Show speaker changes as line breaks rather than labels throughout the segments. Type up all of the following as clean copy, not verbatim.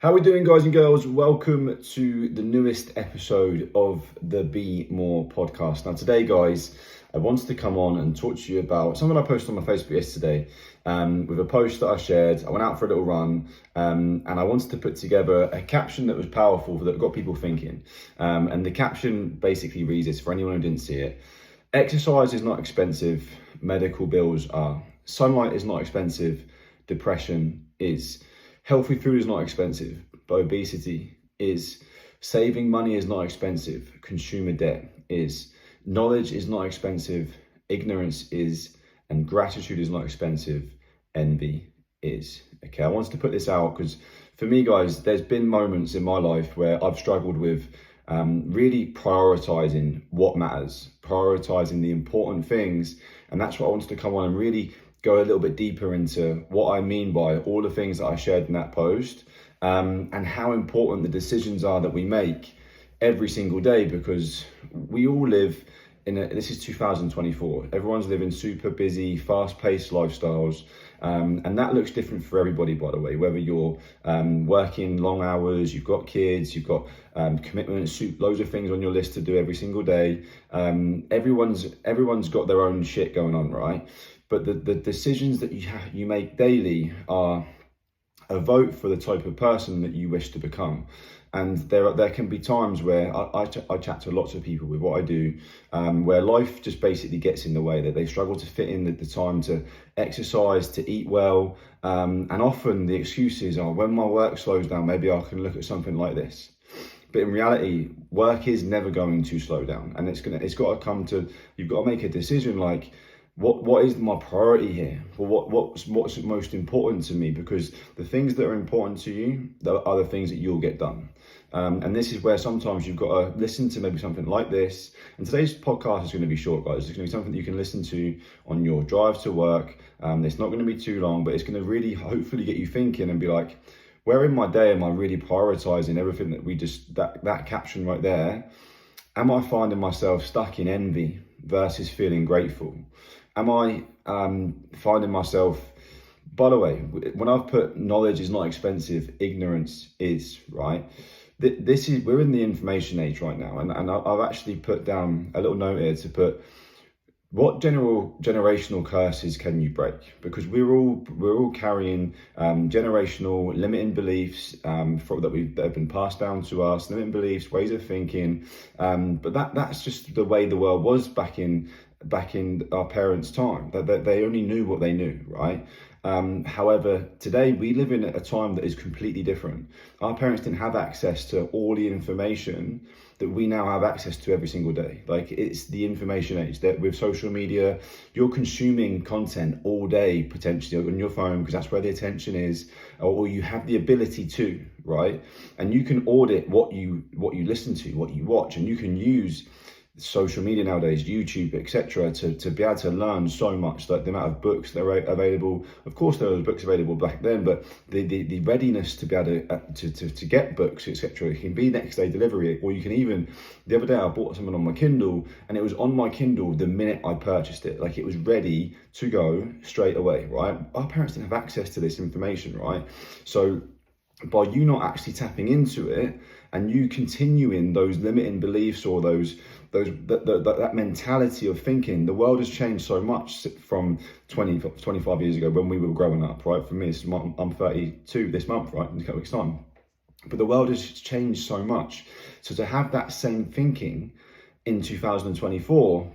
How are we doing, guys and girls? Welcome to the newest episode of the Be More podcast. Now today, guys, I wanted to come on and talk to you about something I posted on my Facebook yesterday with a post that I shared. I went out for a little run and I wanted to put together a caption that was powerful that got people thinking. And the caption basically reads this, for anyone who didn't see it: exercise is not expensive, medical bills are. Sunlight is not expensive, depression is. Healthy food is not expensive, but obesity is. Saving money is not expensive, consumer debt is. Knowledge is not expensive, ignorance is. And gratitude is not expensive, envy is. Okay, I wanted to put this out because for me, guys, there's been moments in my life where I've struggled with really prioritizing what matters, prioritizing the important things. And that's what I wanted to come on and really go a little bit deeper into what I mean by all the things that I shared in that post, and how important the decisions are that we make every single day, because we all live this is 2024. Everyone's living super busy, fast-paced lifestyles, and that looks different for everybody, by the way. Whether you're working long hours, you've got kids, you've got commitments, loads of things on your list to do every single day. Everyone's got their own shit going on, right? But the decisions that you make daily are a vote for the type of person that you wish to become. And there can be times where I chat to lots of people with what I do, where life just basically gets in the way, that they struggle to fit in the time to exercise, to eat well. And often the excuses are, when my work slows down, maybe I can look at something like this. But in reality, work is never going to slow down. And it's got to come to, you've got to make a decision like, what is my priority here? Well, what's most important to me? Because the things that are important to you are the things that you'll get done. And this is where sometimes you've got to listen to maybe something like this. And today's podcast is going to be short, guys. It's going to be something that you can listen to on your drive to work. It's not going to be too long, but it's going to really hopefully get you thinking and be like, where in my day am I really prioritizing everything that that caption right there? Am I finding myself stuck in envy versus feeling grateful? Am I finding myself, by the way, when I've put knowledge is not expensive, ignorance is, right? We're in the information age right now. And I've actually put down a little note here to put, what generational curses can you break? Because we're all carrying generational limiting beliefs that have been passed down to us, limiting beliefs, ways of thinking. But that's just the way the world was back in our parents' time. That they only knew what they knew, right? However, today we live in a time that is completely different. Our parents didn't have access to all the information that we now have access to every single day. Like, it's the information age, that with social media, you're consuming content all day, potentially on your phone, because that's where the attention is, or you have the ability to, right? And you can audit what you listen to, what you watch, and you can use social media nowadays, YouTube, etc., to be able to learn so much. Like the amount of books that are available. Of course, there were books available back then, but the readiness to be able to get books, etc., it can be next day delivery, or you can even. The other day, I bought something on my Kindle, and it was on my Kindle the minute I purchased it. Like, it was ready to go straight away, right? Our parents didn't have access to this information, right? So by you not actually tapping into it and you continuing those limiting beliefs or that mentality of thinking, the world has changed so much from 25 years ago when we were growing up, right? For me, I'm 32 this month, right? In a couple of weeks' time. But the world has changed so much. So to have that same thinking in 2024,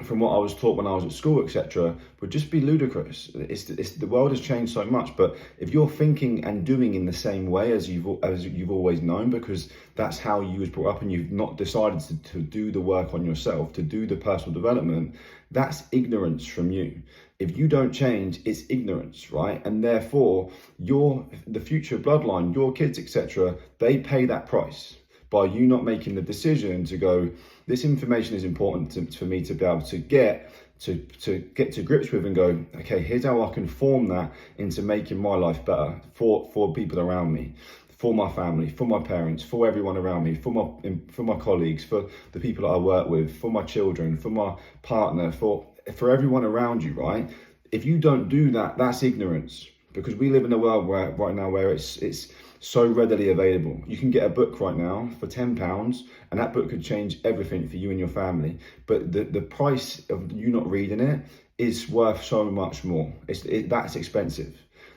from what I was taught when I was at school, etc., would just be ludicrous. The world has changed so much, but if you're thinking and doing in the same way as you've always known, because that's how you was brought up, and you've not decided to do the work on yourself, to do the personal development, that's ignorance from you. If you don't change, it's ignorance, right? And therefore, the future bloodline, your kids, etc., they pay that price by you not making the decision to go, this information is important for me to be able to get to grips with, and go, okay, here's how I can form that into making my life better for people around me, for my family, for my parents, for everyone around me, for my colleagues, for the people that I work with, for my children, for my partner, for everyone around you, right? If you don't do that, that's ignorance. Because we live in a world right now where it's so readily available. You can get a book right now for £10, and that book could change everything for you and your family. But the price of you not reading it is worth so much more. That's expensive.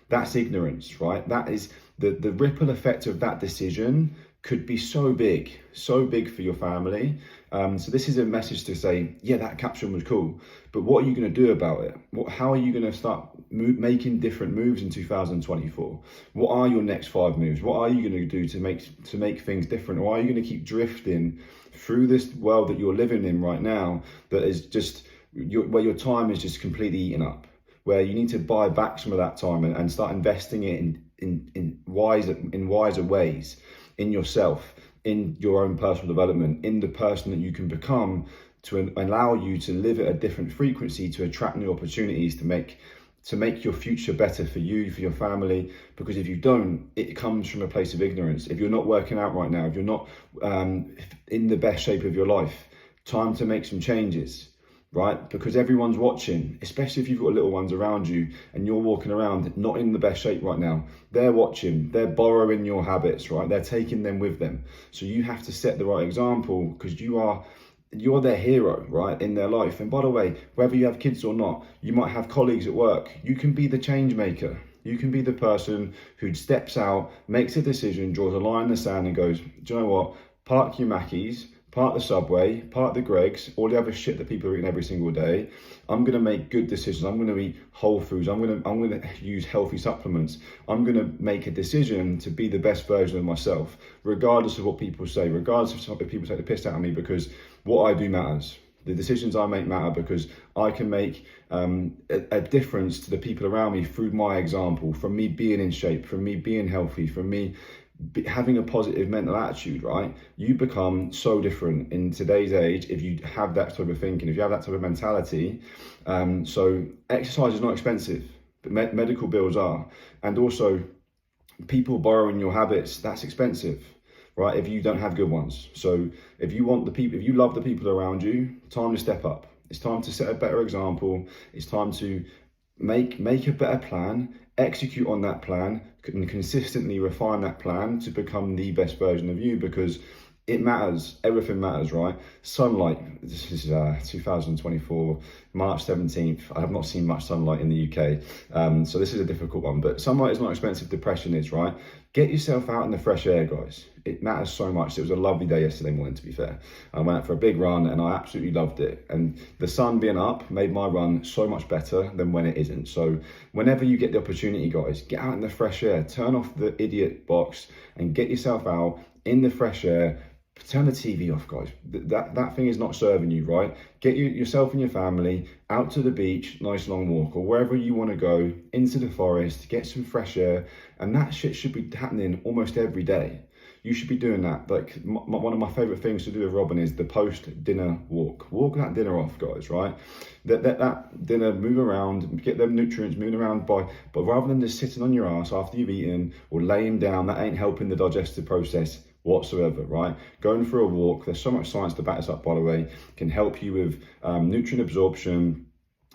That's ignorance, right? That is the ripple effect of that decision could be so big for your family. So this is a message to say, yeah, that caption was cool, but what are you going to do about it? How are you going to start making different moves in 2024? What are your next 5 moves? What are you going to do to make things different? Or are you going to keep drifting through this world that you're living in right now, that is just where your time is just completely eaten up, where you need to buy back some of that time and start investing it in wiser ways, in yourself, in your own personal development, in the person that you can become, to allow you to live at a different frequency, to attract new opportunities, to make your future better for you, for your family. Because if you don't, it comes from a place of ignorance. If you're not working out right now, if you're not in the best shape of your life, time to make some changes. Right? Because everyone's watching, especially if you've got little ones around you and you're walking around not in the best shape right now. They're watching, they're borrowing your habits, right? They're taking them with them. So you have to set the right example, because you're their hero, right, in their life. And by the way, whether you have kids or not, you might have colleagues at work. You can be the change maker. You can be the person who steps out, makes a decision, draws a line in the sand and goes, do you know what? Park your Mackies, park the Subway, park the Greggs, all the other shit that people are eating every single day. I'm gonna make good decisions. I'm gonna eat whole foods. I'm gonna use healthy supplements. I'm gonna make a decision to be the best version of myself, regardless of what people say, regardless of if people take the piss out of me, because what I do matters. The decisions I make matter, because I can make a difference to the people around me through my example, from me being in shape, from me being healthy, from me having a positive mental attitude, right? You become so different in today's age if you have that type of thinking, if you have that type of mentality. So exercise is not expensive, but medical bills are. And also, people borrowing your habits, that's expensive, right? If you don't have good ones. So if you love the people around you, time to step up. It's time to set a better example. It's time to make a better plan, execute on that plan, and consistently refine that plan to become the best version of you, because it matters. Everything matters, right? Sunlight. This is 2024, March 17th. I have not seen much sunlight in the UK, so this is a difficult one. But sunlight is not expensive. Depression is, right? Get yourself out in the fresh air, guys. It matters so much. It was a lovely day yesterday morning, to be fair. I went out for a big run and I absolutely loved it. And the sun being up made my run so much better than when it isn't. So whenever you get the opportunity, guys, get out in the fresh air. Turn off the idiot box and get yourself out in the fresh air. Turn the TV off, guys. That thing is not serving you, right? Get yourself and your family out to the beach, nice long walk, or wherever you want to go, into the forest, get some fresh air. And that shit should be happening almost every day. You should be doing that. Like one of my favorite things to do with Robin is the post-dinner walk. Walk that dinner off, guys, right? That dinner, move around, get them nutrients moving around but rather than just sitting on your ass after you've eaten or laying down, that ain't helping the digestive process whatsoever, right? Going for a walk, there's so much science to back this up, by the way, can help you with nutrient absorption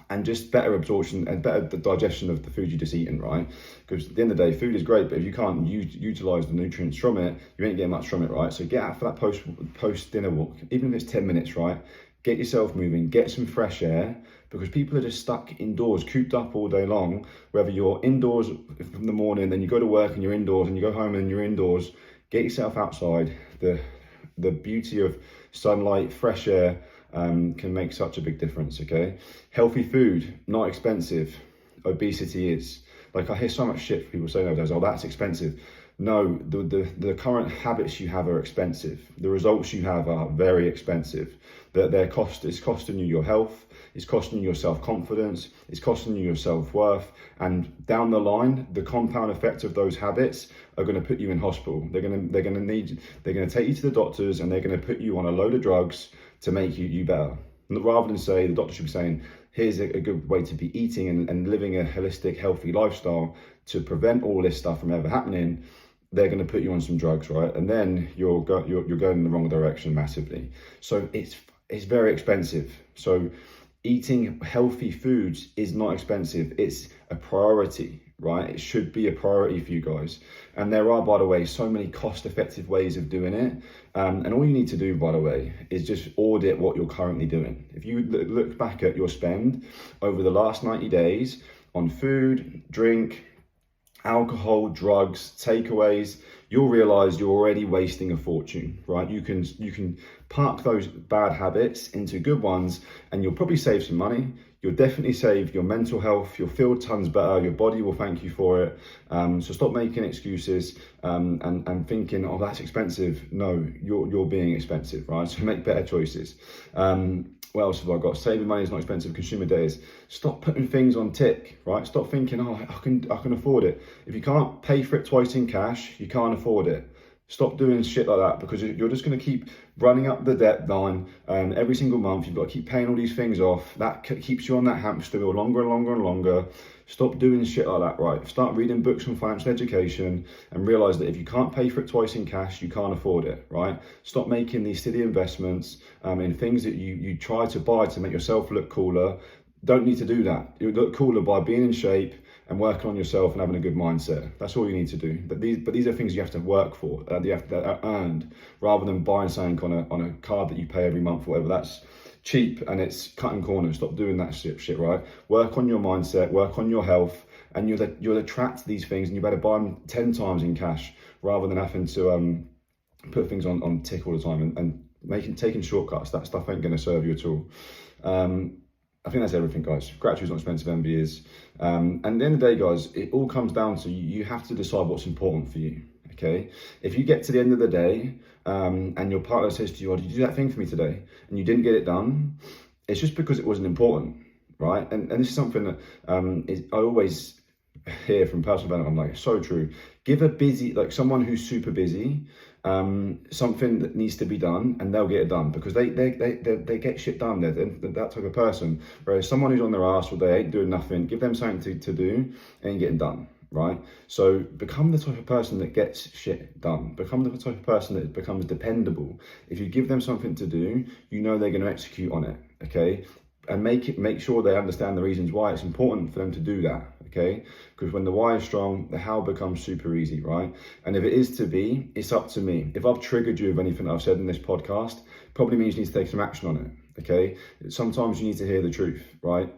and just better absorption and better the digestion of the food you just eaten, right? Because at the end of the day, food is great, but if you can't utilize the nutrients from it, you ain't getting much from it, right? So get out for that post-dinner walk, even if it's 10 minutes, right? Get yourself moving, get some fresh air, because people are just stuck indoors, cooped up all day long, whether you're indoors from the morning, then you go to work and you're indoors, and you go home and you're indoors. Get yourself outside. The beauty of sunlight, fresh air, can make such a big difference, okay? Healthy food, not expensive. Obesity is. Like, I hear so much shit from people saying nowadays, oh, that's expensive. No, the current habits you have are expensive. The results you have are very expensive. It's costing you your health, it's costing you your self-confidence, it's costing you your self-worth, and down the line, the compound effect of those habits are going to put you in hospital. They're going to take you to the doctors, and they're going to put you on a load of drugs to make you better. Rather than say, the doctor should be saying, here's a good way to be eating and living a holistic, healthy lifestyle to prevent all this stuff from ever happening. They're going to put you on some drugs, right? And then you're going in the wrong direction massively. So it's very expensive. So eating healthy foods is not expensive. It's a priority, right? It should be a priority for you guys. And there are, by the way, so many cost-effective ways of doing it. And all you need to do, by the way, is just audit what you're currently doing. If you look back at your spend over the last 90 days on food, drink, alcohol, drugs, takeaways, you'll realize you're already wasting a fortune, right? You can park those bad habits into good ones, and you'll probably save some money. You'll definitely save your mental health. You'll feel tons better. Your body will thank you for it. So stop making excuses and thinking, oh, that's expensive. No, you're being expensive, right? So make better choices. What else have I got? Saving money is not expensive. Consumer debt is. Stop putting things on tick, right? Stop thinking, oh, I can afford it. If you can't pay for it twice in cash, you can't afford it. Stop doing shit like that, because you're just going to keep running up the debt line every single month. You've got to keep paying all these things off. That keeps you on that hamster wheel longer and longer and longer. Stop doing shit like that, right? Start reading books on financial education and realize that if you can't pay for it twice in cash, you can't afford it, right? Stop making these silly investments in things that you try to buy to make yourself look cooler. Don't need to do that. You look cooler by being in shape and working on yourself and having a good mindset. That's all you need to do. But these are things you have to work for, you have to earned, rather than buying something on a card that you pay every month or whatever. That's cheap and it's cutting corners. Stop doing that shit, right? Work on your mindset, work on your health, and you'll attract these things, and you better buy them 10 times in cash rather than having to put things on tick all the time and taking shortcuts. That stuff ain't going to serve you at all. I think that's everything, guys. Gratitude is not expensive, envy is. And at the end of the day, guys, it all comes down to you have to decide what's important for you, okay? If you get to the end of the day and your partner says to you, oh, did you do that thing for me today? And you didn't get it done, it's just because it wasn't important, right? And this is something that I always hear from personal development. I'm like, so true. Give a busy, like someone who's super busy, something that needs to be done, and they'll get it done, because they get shit done. They're that type of person. Whereas someone who's on their ass all day, ain't doing nothing, give them something to do, ain't getting done, right? So become the type of person that gets shit done. Become the type of person that becomes dependable. If you give them something to do, you know they're going to execute on it, okay? And make sure they understand the reasons why it's important for them to do that, okay? Because when the why is strong, the how becomes super easy, right? And if it is to be, it's up to me. If I've triggered you with anything that I've said in this podcast, probably means you need to take some action on it, okay? Sometimes you need to hear the truth, right?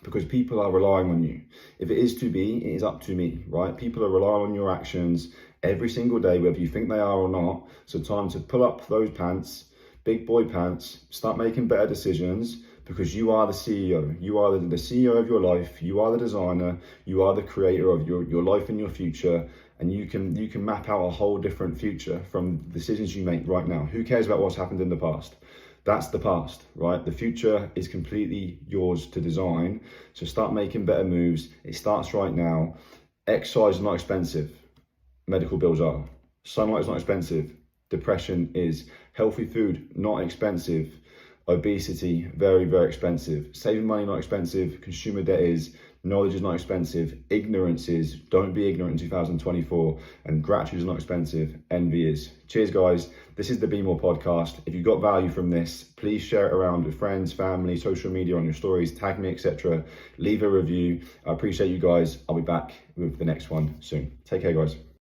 Because people are relying on you. If it is to be, it is up to me, right? People are relying on your actions every single day, whether you think they are or not. So time to pull up those pants, big boy pants, start making better decisions, because you are the CEO. You are the CEO of your life. You are the designer. You are the creator of your life and your future. And you can map out a whole different future from decisions you make right now. Who cares about what's happened in the past? That's the past, right? The future is completely yours to design. So start making better moves. It starts right now. Exercise is not expensive. Medical bills are. Sunlight is not expensive. Depression is. Healthy food, not expensive. Obesity, very, very expensive. Saving money, not expensive. Consumer debt is. Knowledge is not expensive. Ignorance is. Don't be ignorant in 2024. And gratitude is not expensive. Envy is. Cheers, guys. This is the Be More podcast. If you got value from this, please share it around with friends, family, social media, on your stories, tag me, etc. Leave a review. I appreciate you guys. I'll be back with the next one soon. Take care, guys.